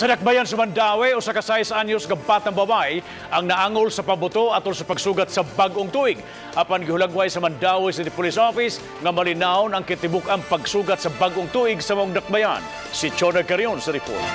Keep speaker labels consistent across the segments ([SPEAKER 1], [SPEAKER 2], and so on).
[SPEAKER 1] Sa dakbayan sa Mandaue, usa ka 6 anyos nga batang babae ang naangol sa pabuto atol sa pagsugat sa Bag-ong Tuig. Apan gihulagway sa Mandaue City Police Office nga Malinawon ang Kinatibuk-an pagsugat sa Bag-ong Tuig sa mong dakbayan. Si Chona Carion sa report.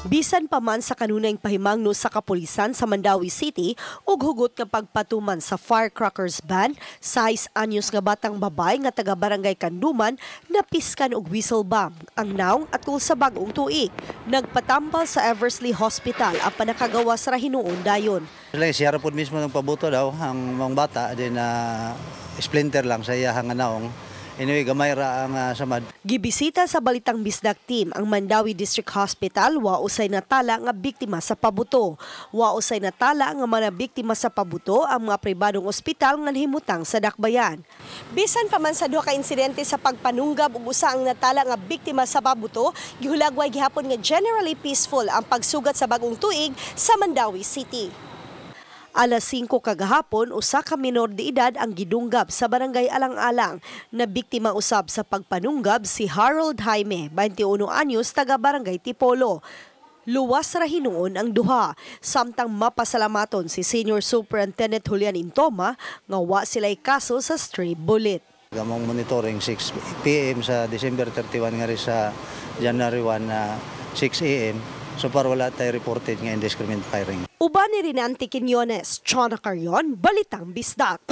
[SPEAKER 2] Bisan pa man sa kanunay pahimangno sa kapolisan sa Mandaue City ug hugot nga pagpatuman sa firecrackers ban, 6 anyos nga batang babay nga taga Barangay Kanduman napiskan og whistle bomb ang naong atol sa Bag-ong Tuig. Nagpatambal sa Eversley Hospital ang panakagawas ra hinuon dayon.
[SPEAKER 3] Siya ra pud mismo nagpabuto daw ang mga bata din na splinter lang sa iyang naong. Anyway, gamay ra ang samad.
[SPEAKER 2] Gibisita sa Balitang Bisdak team ang Mandaue District Hospital wa usay natala nga biktima sa pabuto. Wa usay natala nga mga biktima sa pabuto ang mga pribadong ospital nga nahimutang sa dakbayan. Bisan pa man sa duha ka insidente sa pagpanunggab ug usa ang natala nga biktima sa pabuto, gihulagway gihapon nga generally peaceful ang pagsugat sa Bag-ong Tuig sa Mandaue City. Alas 5 kagahapon, usa ka minor de edad ang gidunggab sa Barangay Alang-Alang na biktima usab sa pagpanunggab si Harold Jaime, 21 anyos, taga Barangay Tipolo. Luwas ra hinuon ang duha, samtang mapasalamaton si Senior Superintendent Julian Intoma nga wa sila'y kaso sa stray bullet.
[SPEAKER 3] Gamong monitoring 6 PM sa December 31 nga rin sa January 1 na 6 AM. So para wala tayo reported nga indiscriminate firing.
[SPEAKER 2] Uban ni Rinanti Quiñones, Chona Carion, Balitang Bisdak.